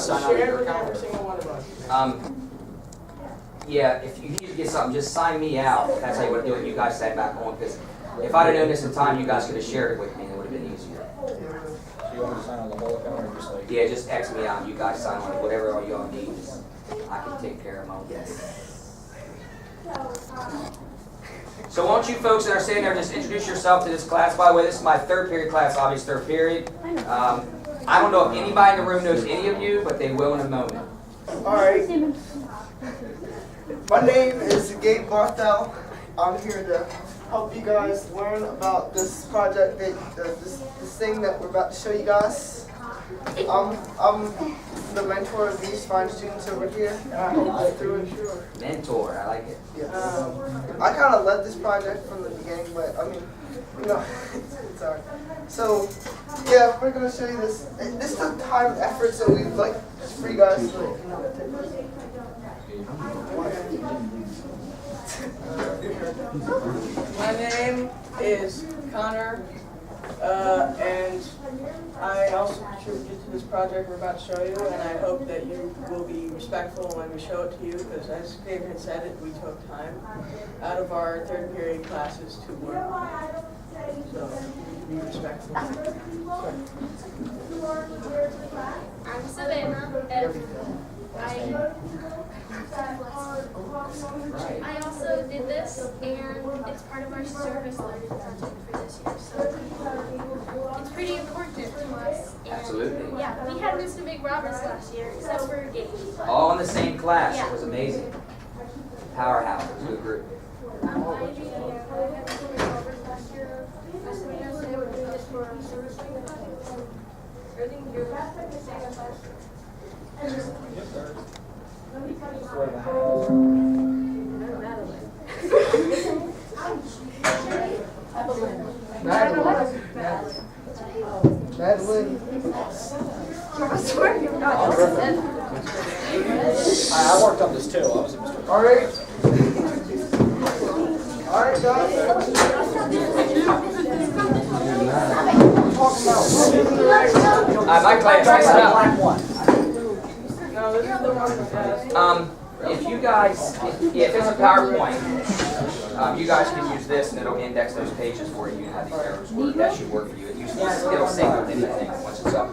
sign on Share your with every account. single one of us. Yeah, if you need to get something, just sign me out. That's how you want to do it. You guys sat back on, because if I'd have known this in time, you guys could have shared it with me, and it would have been easier. So you want me to sign on the whole account or just like? Yeah, just X me out. You guys sign on it. Whatever all y'all need, I can take care of them. So won't you folks that are sitting there just introduce yourself to this class? By the way, this is my third period class, obvious third period. I don't know if anybody in the room knows any of you, but they will in a moment. Alright. My name is Gabe Barthel. I'm here to help you guys learn about this project, this thing that we're about to show you guys. I'm the mentor of these fine students over here, and I hope they do it. Mentor, I like it. Yes. I kind of led this project from the beginning, but I mean, you know, it's alright. So, yeah, we're gonna show you this. This took time and effort, so we like just for you guys. My name is Connor, and I also contributed to this project we're about to show you, and I hope that you will be respectful when we show it to you, because as Gabe had said it, we took time out of our third period classes to work on it. So, be respectful. I'm Savannah, and I also did this, and it's part of our service learning project for this year, so it's pretty important to us. And Absolutely. yeah, we had Mr. Big Roberts last year, except for Gabe. All in the same class. It was amazing. Powerhouse. It was a good group. Ivy, and I had Mr. Big Roberts last year. As Savannah said, we're doing this for our service learning project, so everything's good. Same as last year. Madeline. I worked on this too. I was in Mr. Alright. Alright, guys. My class, check it out. No, this is the one that If you guys, if it's a PowerPoint, you guys can use this and it'll index those pages for you and have these arrows work. That should work for you. It'll sync with anything once it's up.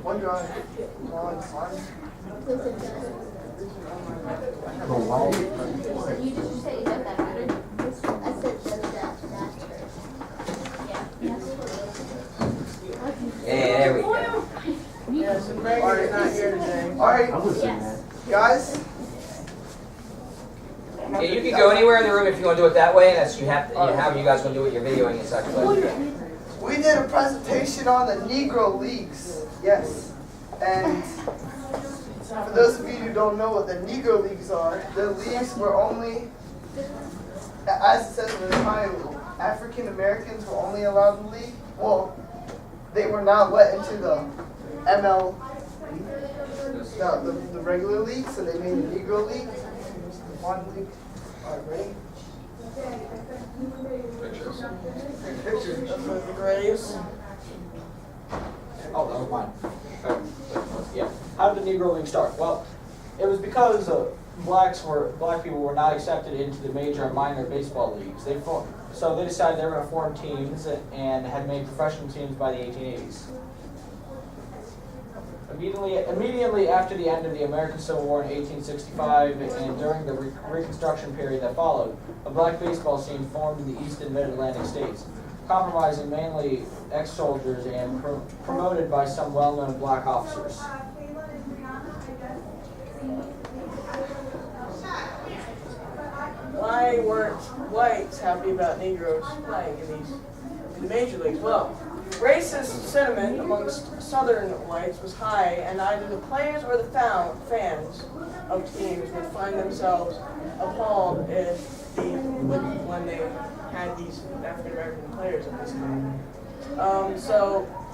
One drive. You just say that mattered? I said that. Yeah, there we go. yes, and Megan is not here today. Alright, Yes. guys. Yeah, you can go anywhere in the room if you want to do it that way. That's how you guys want to do it. You're videoing and such. But We did a presentation on the Negro Leagues. Yes. And for those of you who don't know what the Negro Leagues are, the leagues were only, as it says in the title, African Americans were only allowed in the league. Well, they were not let into the ML, the regular league, so they made the Negro League. The one league. Alright, ready? Pictures. That's the Graves. Oh, that was mine. Yeah. How did the Negro League start? Well, it was because black people were not accepted into the major and minor baseball leagues. So they decided they were going to form teams and had made professional teams by the 1880s. Immediately after the end of the American Civil War in 1865 and during the Reconstruction period that followed, a black baseball team formed in the East and Mid-Atlantic states, comprising mainly ex-soldiers and promoted by some well-known black officers. Why weren't whites happy about Negroes playing in the major leagues? Well, racist sentiment amongst Southern whites was high, and either the players or the fans of teams would find themselves appalled when they had these African American players at this time.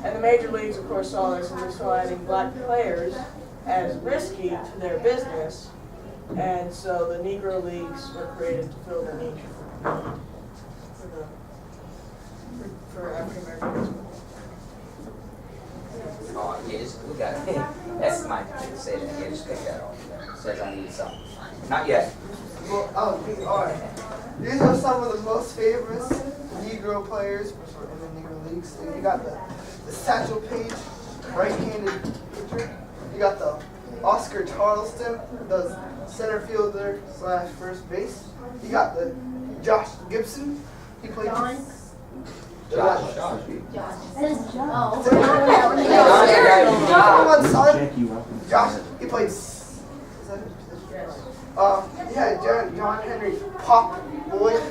And the major leagues, of course, saw this, and they saw adding black players as risky to their business, and so the Negro Leagues were created to fill the niche for African American baseball. didn't say that. Yeah, just take that off. It says I need something. Not yet. Well, alright. These are some of the most famous Negro players in the Negro Leagues. So you got the Satchel Paige, right-handed pitcher. You got the Oscar Charleston, the center fielder / first base. You got the Josh Gibson. He played. Josh. Everyone's son. Josh. He played. Yeah, John Henry Pop Boyd.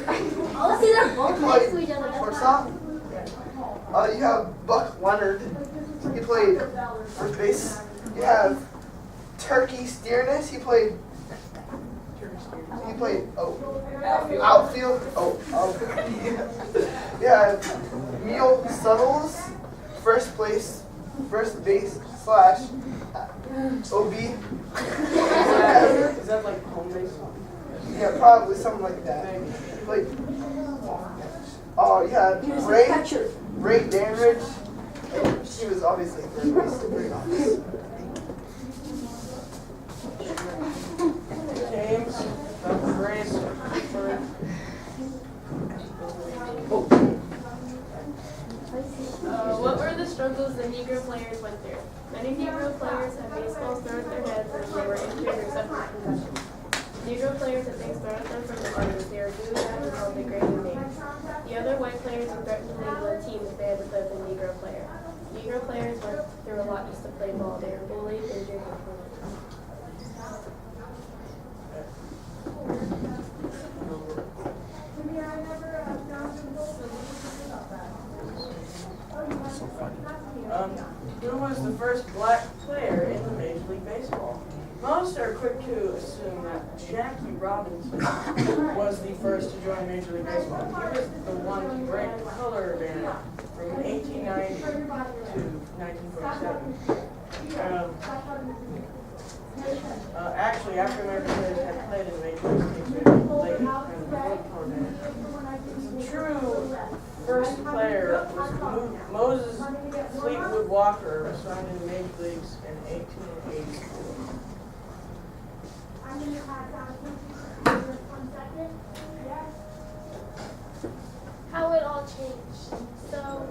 Oh, see, they're both next to each other. That's Shortstop. You have Buck Leonard. He played first base. You have Turkey Stearness. He played outfield. Yeah. Neil Suttles, first base / OB. Is that like home base? Yeah, probably something like that. Like, oh yeah, Ray Danridge. She was obviously very obvious. James, Dr. Grace, What were the struggles the Negro players went through? Many Negro players had baseballs thrown at their heads and they were injured or suffered concussions. Negro players had things thrown at them from the armies. They were booed at and called degrading names. The other white players would threaten to leave the team if they had to play with a Negro player. Negro players went through a lot just to play ball. They were bullied, injured, and pulled. Who was the first black player in the Major League Baseball? Most are quick to assume that Jackie Robinson was the first to join Major League Baseball. He was the one to break the color ban from 1890 to 1947. Actually, African American players had played in the Major League Baseball late and before the color ban. The true first player was Moses Fleetwood Walker, who signed in the Major Leagues in 1884. How it all changed. So,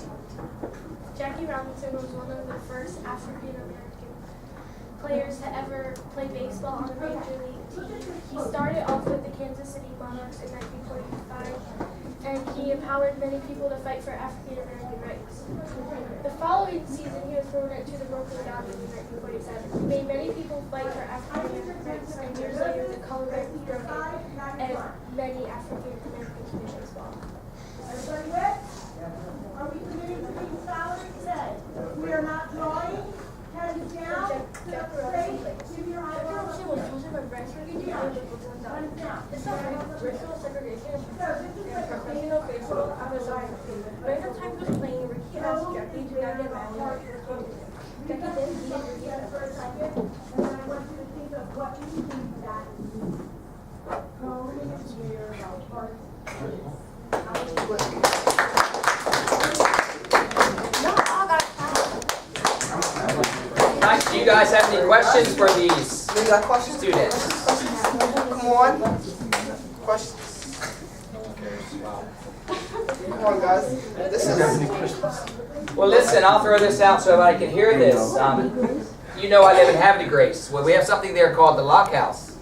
Jackie Robinson was one of the first African American players to ever play baseball on a major league team. He started off with the Kansas City Monarchs in 1945, and he empowered many people to fight for African American rights. The following season, he was promoted to the Brooklyn Dodgers in 1947. He made many people fight for African American rights, and years later, the color red was broken, and many African Americans played baseball. Everybody ready? Are we committed to being solid today? We are not drawing. Hands down. Step straight. Give your eyeballs. Hands down. It's not racial segregation. Professional baseball, I was on. Random time was playing, Ricky asked Jackie to not get mad when Ricky was playing. Jackie then beat Ricky for a second. And then I want you to think of what you think that means. Home is where our heart is. Nice. Do you guys have any questions for these You got questions? students? Come on. Questions? Come on, guys. This is. Well, listen, I'll throw this out so everybody can hear this. You know I live in Havre de Grace. Well, we have something there called the Lock House.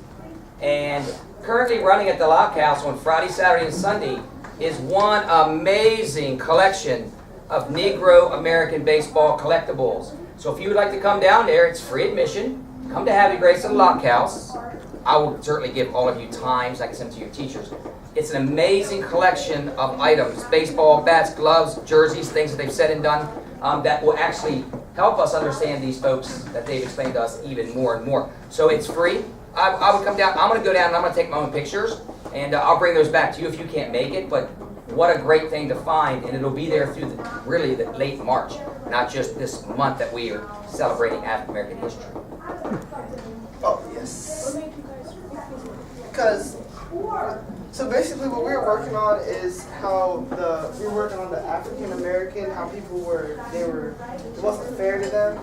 And currently running at the Lock House on Friday, Saturday, and Sunday is one amazing collection of Negro American baseball collectibles. So if you would like to come down there, it's free admission. Come to Havre de Grace at the Lock House. I will certainly give all of you times. I can send to your teachers. It's an amazing collection of items, baseball bats, gloves, jerseys, things that they've said and done that will actually help us understand these folks that they've explained to us even more and more. So it's free. I would come down. I'm going to go down and I'm going to take my own pictures, and I'll bring those back to you if you can't make it. But what a great thing to find, and it'll be there through the late March, not just this month that we are celebrating African American history. Oh, yes. Because, so basically what we were working on is how we were working on the African American, how people it wasn't fair to them.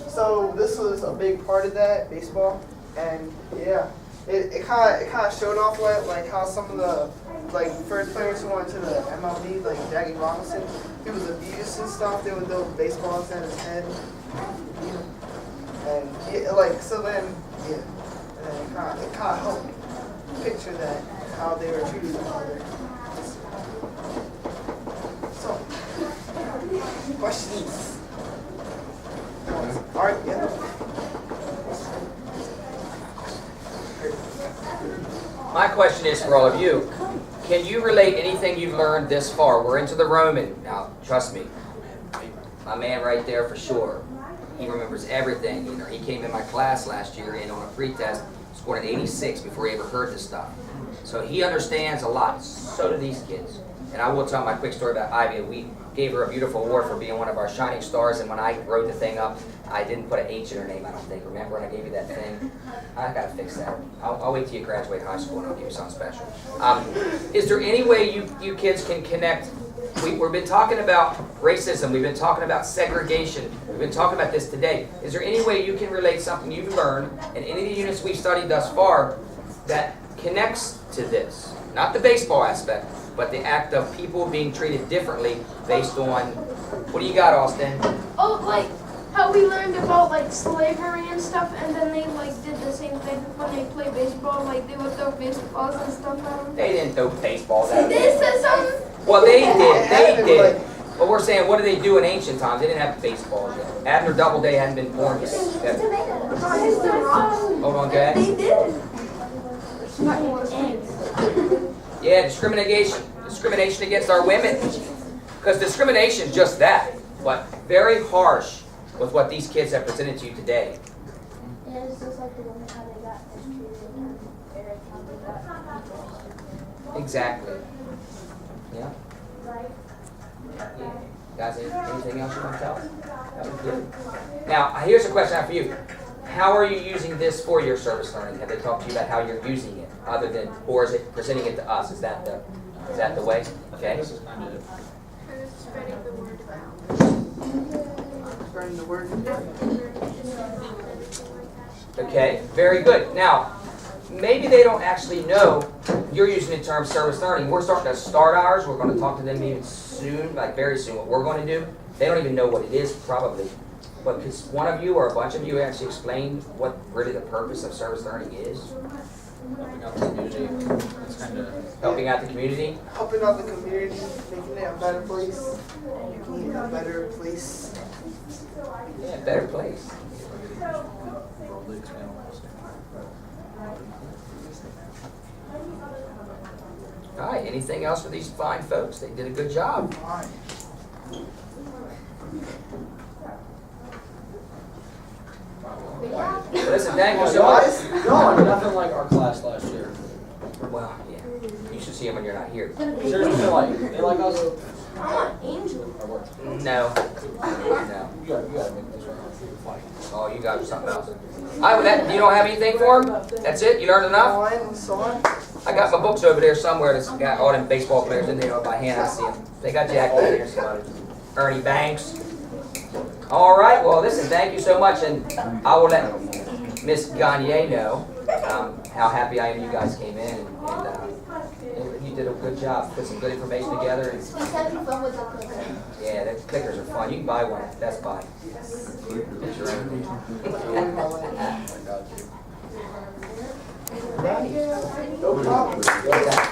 So this was a big part of that, baseball, and yeah, it kind of showed off like how some of the first players who went to the MLB, like Jackie Robinson, he was abused and stuff. They would throw baseballs at his head, and so then and it kind of helped picture that how they were treated each other. So questions. All right, yeah. My question is for all of you. Can you relate anything you've learned this far? We're into the Roman. Now, trust me. My man right there for sure. He remembers everything. You know, he came in my class last year and on a pretest scored an 86 before he ever heard this stuff. So he understands a lot. So do these kids. And I will tell my quick story about Ivy. We gave her a beautiful award for being one of our shining stars, and when I wrote the thing up, I didn't put an H in her name, I don't think. Remember when I gave you that thing? I gotta fix that. I'll wait till you graduate high school and I'll give you something special. Is there any way you kids can connect? We've been talking about racism, we've been talking about segregation, we've been talking about this today. Is there any way you can relate something you've learned in any of the units we've studied thus far that connects to this? Not the baseball aspect, but the act of people being treated differently based on, what do you got, Austin? Oh, like how we learned about like slavery and stuff, and then they like did the same thing when they play baseball. Like they would throw baseballs and stuff at them. They didn't throw baseballs at They them. said something. Well, they did. But we're saying, what did they do in ancient times? They didn't have baseballs yet. Abner Doubleday hadn't been born yet. Hold on, guys. They did. Yeah, discrimination against our women. Because discrimination is just that, but very harsh with what these kids have presented to you today. Yeah, it's just like the woman how they got mistreated and Eric how they got Exactly. Yeah. Yeah. Guys, anything else you want to tell us? That was good. Now, here's a question I have for you. How are you using this for your service learning? Have they talked to you about how you're using it, other than, or is it presenting it to us? Is that the way? Okay. This is kind of Spreading the word about. Spreading the word. Okay. Very good. Now, maybe they don't actually know you're using the term service learning. We're starting to start ours. We're going to talk to them even soon, like very soon, what we're going to do. They don't even know what it is, probably. But could one of you or a bunch of you actually explain what really the purpose of service learning is? helping out the community. It's kind of Helping out the community? Helping out the community, making it a better place, making it a better place. Yeah, better place. worldly expand almost. All right, anything else for these fine folks? They did a good job. Alright. Listen, thank you so Guys, much. No, nothing like our class last year. Well, yeah, you should see them when you're not here. Seriously, they like us. Angel. Or what? No. No. You gotta make this right. Funny. Oh, you got something else. You don't have anything for them? That's it? You learned enough? Line and so on. I got my books over there somewhere that's got all them baseball players in there by hand. I see them. They got Jack over there, somebody. Ernie Banks. All right, well, listen, thank you so much, and I will let Miss Gagne know how happy I am you guys came in, and you did a good job. Put some good information together. And, He's having fun with the clicker. yeah, the clickers are fun. You can buy one at Best Buy. Get your own. No problem.